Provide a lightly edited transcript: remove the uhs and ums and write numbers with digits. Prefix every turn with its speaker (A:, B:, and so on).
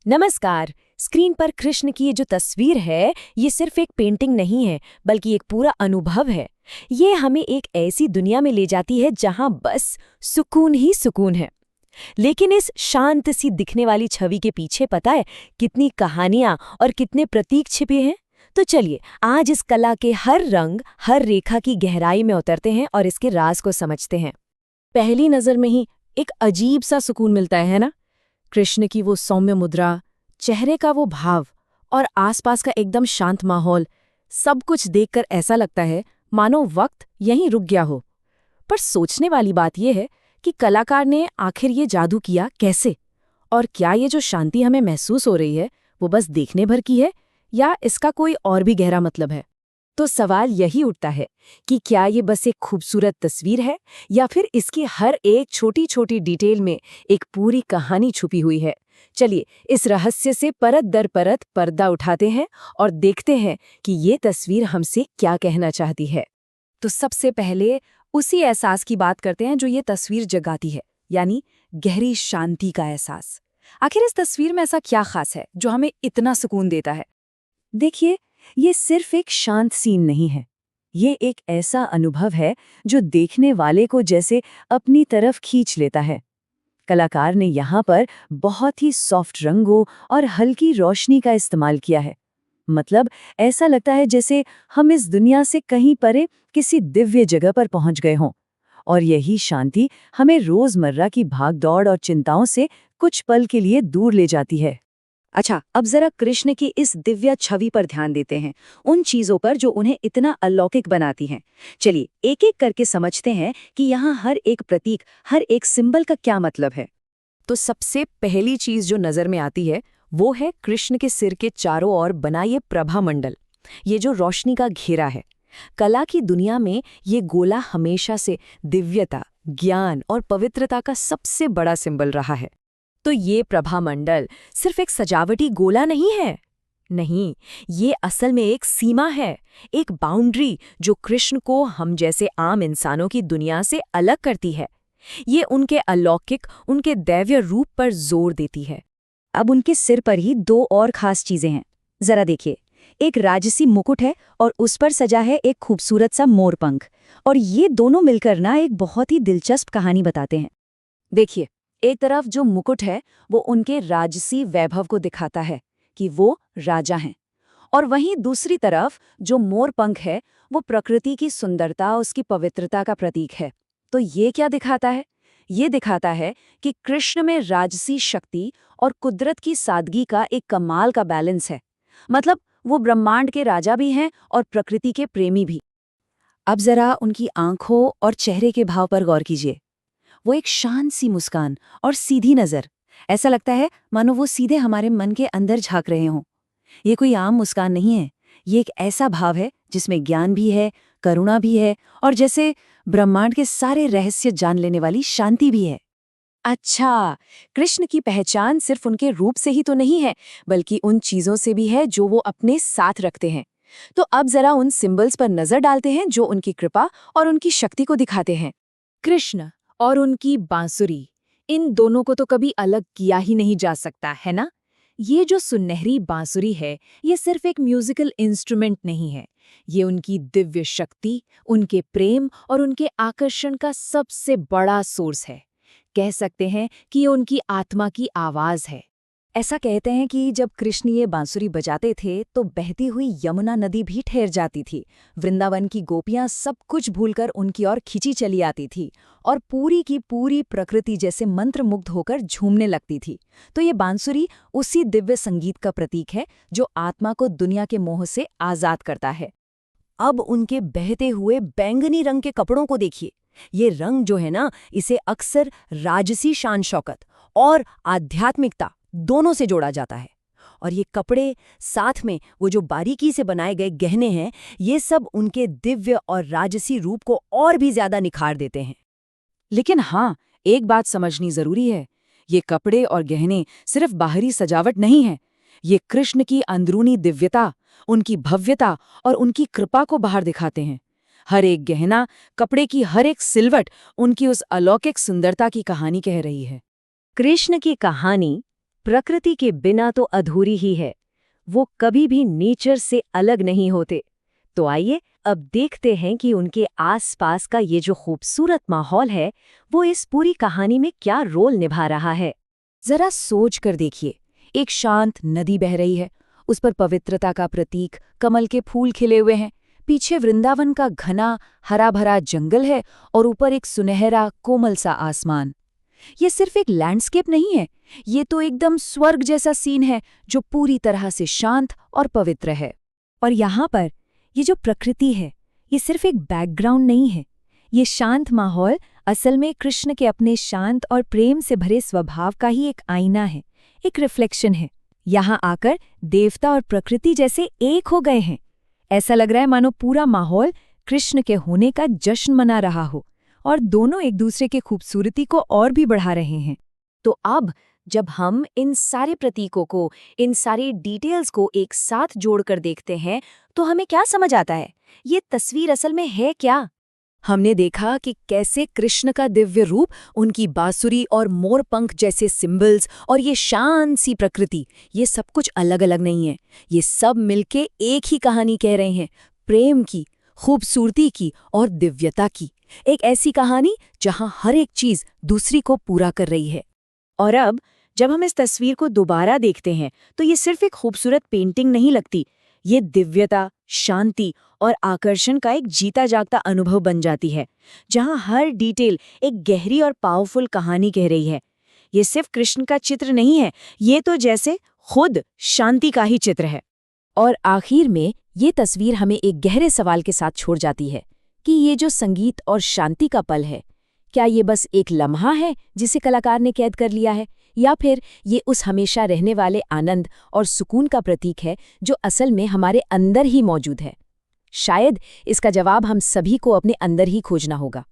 A: नमस्कार। स्क्रीन पर कृष्ण की ये जो तस्वीर है, ये सिर्फ एक पेंटिंग नहीं है, बल्कि एक पूरा अनुभव है। ये हमें एक ऐसी दुनिया में ले जाती है जहां बस सुकून ही सुकून है। लेकिन इस शांत सी दिखने वाली छवि के पीछे पता है कितनी कहानियां और कितने प्रतीक छिपे हैं? तो चलिए आज इस कला के हर रंग, हर रेखा की गहराई में उतरते हैं और इसके राज को समझते हैं।
B: पहली नजर में ही एक अजीब सा सुकून मिलता है ना। कृष्ण की वो सौम्य मुद्रा, चेहरे का वो भाव और आसपास का एकदम शांत माहौल, सब कुछ देखकर ऐसा लगता है मानो वक्त यहीं रुक गया हो। पर सोचने वाली बात यह है कि कलाकार ने आखिर ये जादू किया कैसे? और क्या ये जो शांति हमें महसूस हो रही है वो बस देखने भर की है या इसका कोई और भी गहरा मतलब है? तो सवाल यही उठता है कि क्या ये बस एक खूबसूरत तस्वीर है या फिर इसकी हर एक छोटी छोटी डिटेल में एक पूरी कहानी छुपी हुई है। चलिए इस रहस्य से परत दर परत पर्दा उठाते हैं और देखते हैं कि ये तस्वीर हमसे क्या कहना चाहती है। तो सबसे पहले उसी एहसास की बात करते हैं जो ये तस्वीर जगाती है, यानी गहरी शांति का एहसास। आखिर इस तस्वीर में ऐसा क्या खास है जो हमें इतना सुकून देता है? देखिए, ये सिर्फ एक शांत सीन नहीं है। ये एक ऐसा अनुभव है जो देखने वाले को जैसे अपनी तरफ खींच लेता है। कलाकार ने यहाँ पर बहुत ही सॉफ्ट रंगों और हल्की रोशनी का इस्तेमाल किया है। मतलब ऐसा लगता है जैसे हम इस दुनिया से कहीं परे किसी दिव्य जगह पर पहुंच गए हों। और यही शांति हमें रोजमर्रा की भागदौड़ और चिंताओं से कुछ पल के लिए दूर ले जाती है। अच्छा, अब जरा कृष्ण की इस दिव्य छवि पर ध्यान देते हैं, उन चीजों पर जो उन्हें इतना अलौकिक बनाती हैं। चलिए एक एक करके समझते हैं कि यहाँ हर एक प्रतीक, हर एक सिंबल का क्या मतलब है।
A: तो सबसे पहली चीज जो नजर में आती है वो है कृष्ण के सिर के चारों ओर बना ये प्रभा मंडल। ये जो रोशनी का घेरा है। कला की दुनिया में ये गोला हमेशा से दिव्यता, ज्ञान और पवित्रता का सबसे बड़ा सिंबल रहा है। तो ये प्रभा मंडल सिर्फ एक सजावटी गोला नहीं है। नहीं, ये असल में एक सीमा है, एक बाउंड्री जो कृष्ण को हम जैसे आम इंसानों की दुनिया से अलग करती है। ये उनके अलौकिक, उनके दैव्य रूप पर जोर देती है।
B: अब उनके सिर पर ही दो और खास चीजें हैं। जरा देखिए, एक राजसी मुकुट है और उस पर सजा है एक खूबसूरत सा मोरपंख। और ये दोनों मिलकर ना एक बहुत ही दिलचस्प कहानी बताते हैं। देखिए, एक तरफ जो मुकुट है वो उनके राजसी वैभव को दिखाता है कि वो राजा हैं, और वहीं दूसरी तरफ जो मोरपंख है वो प्रकृति की सुंदरता, उसकी पवित्रता का प्रतीक है। तो ये क्या दिखाता है? ये दिखाता है कि कृष्ण में राजसी शक्ति और कुदरत की सादगी का एक कमाल का बैलेंस है। मतलब वो ब्रह्मांड के राजा भी हैं और प्रकृति के प्रेमी भी। अब जरा उनकी आंखों और चेहरे के भाव पर गौर कीजिए। वो एक शांत सी मुस्कान और सीधी नजर, ऐसा लगता है मानो वो सीधे हमारे मन के अंदर झांक रहे हों। ये कोई आम मुस्कान नहीं है, ये एक ऐसा भाव है जिसमें ज्ञान भी है, करुणा भी है और जैसे ब्रह्मांड के सारे रहस्य जान लेने वाली शांति भी है। अच्छा, कृष्ण की पहचान सिर्फ उनके रूप से ही तो नहीं है, बल्कि उन चीजों से भी है जो वो अपने साथ रखते हैं। तो अब जरा उन सिंबल्स पर नजर डालते हैं जो उनकी कृपा और उनकी शक्ति को दिखाते हैं। कृष्ण और उनकी बांसुरी, इन दोनों को तो कभी अलग किया ही नहीं जा सकता, है ना? ये जो सुनहरी बांसुरी है, ये सिर्फ एक म्यूजिकल इंस्ट्रूमेंट नहीं है। ये उनकी दिव्य शक्ति, उनके प्रेम और उनके आकर्षण का सबसे बड़ा सोर्स है। कह सकते हैं कि ये उनकी आत्मा की आवाज है। ऐसा कहते हैं कि जब कृष्ण ये बांसुरी बजाते थे तो बहती हुई यमुना नदी भी ठहर जाती थी। वृंदावन की गोपियां सब कुछ भूलकर उनकी ओर खिंची चली आती थी और पूरी की पूरी प्रकृति जैसे मंत्रमुग्ध होकर झूमने लगती थी। तो ये बांसुरी उसी दिव्य संगीत का प्रतीक है जो आत्मा को दुनिया के मोह से आजाद करता है। अब उनके बहते हुए बैंगनी रंग के कपड़ों को देखिए। ये रंग जो है ना, इसे अक्सर राजसी शान शौकत और आध्यात्मिकता दोनों से जोड़ा जाता है। और ये कपड़े, साथ में वो जो बारीकी से बनाए गए गहने हैं, ये सब उनके दिव्य और राजसी रूप को और भी ज्यादा निखार देते हैं। लेकिन हाँ, एक बात समझनी जरूरी है, ये कपड़े और गहने सिर्फ बाहरी सजावट नहीं है। ये कृष्ण की अंदरूनी दिव्यता, उनकी भव्यता और उनकी कृपा को बाहर दिखाते हैं। हर एक गहना, कपड़े की हर एक सिलवट उनकी उस अलौकिक सुंदरता की कहानी कह रही है। कृष्ण की कहानी प्रकृति के बिना तो अधूरी ही है। वो कभी भी नेचर से अलग नहीं होते। तो आइए अब देखते हैं कि उनके आसपास का ये जो खूबसूरत माहौल है वो इस पूरी कहानी में क्या रोल निभा रहा है।
A: जरा सोच कर देखिए, एक शांत नदी बह रही है, उस पर पवित्रता का प्रतीक कमल के फूल खिले हुए हैं, पीछे वृंदावन का घना हरा भरा जंगल है और ऊपर एक सुनहरा कोमल सा आसमान। ये सिर्फ एक लैंडस्केप नहीं है, ये तो एकदम स्वर्ग जैसा सीन है जो पूरी तरह से शांत और पवित्र है।
B: और यहाँ पर ये जो प्रकृति है ये सिर्फ एक बैकग्राउंड नहीं है। ये शांत माहौल असल में कृष्ण के अपने शांत और प्रेम से भरे स्वभाव का ही एक आईना है, एक रिफ्लेक्शन है। यहाँ आकर देवता और प्रकृति जैसे एक हो गए हैं। ऐसा लग रहा है मानो पूरा माहौल कृष्ण के होने का जश्न मना रहा हो और दोनों एक दूसरे की खूबसूरती को और भी बढ़ा रहे हैं। तो अब जब हम इन सारे प्रतीकों को, इन सारी डिटेल्स को एक साथ जोड़कर देखते हैं तो हमें क्या समझ आता है? ये तस्वीर असल में है क्या?
A: हमने देखा कि कैसे कृष्ण का दिव्य रूप, उनकी बांसुरी और मोरपंख जैसे सिंबल्स और ये शांत सी प्रकृति, ये सब कुछ अलग अलग नहीं है। ये सब मिलके एक ही कहानी कह रहे हैं, प्रेम की, खूबसूरती की और दिव्यता की। एक ऐसी कहानी जहां हर एक चीज दूसरी को पूरा कर रही है।
B: और अब जब हम इस तस्वीर को दोबारा देखते हैं तो ये सिर्फ एक खूबसूरत पेंटिंग नहीं लगती, ये दिव्यता, शांति और आकर्षण का एक जीता जागता अनुभव बन जाती है, जहां हर डिटेल एक गहरी और पावरफुल कहानी कह रही है। ये सिर्फ कृष्ण का चित्र नहीं है, ये तो जैसे खुद शांति का ही चित्र है।
A: और आखिर में ये तस्वीर हमें एक गहरे सवाल के साथ छोड़ जाती है कि ये जो संगीत और शांति का पल है, क्या ये बस एक लम्हा है जिसे कलाकार ने कैद कर लिया है, या फिर ये उस हमेशा रहने वाले आनंद और सुकून का प्रतीक है जो असल में हमारे अंदर ही मौजूद है? शायद इसका जवाब हम सभी को अपने अंदर ही खोजना होगा।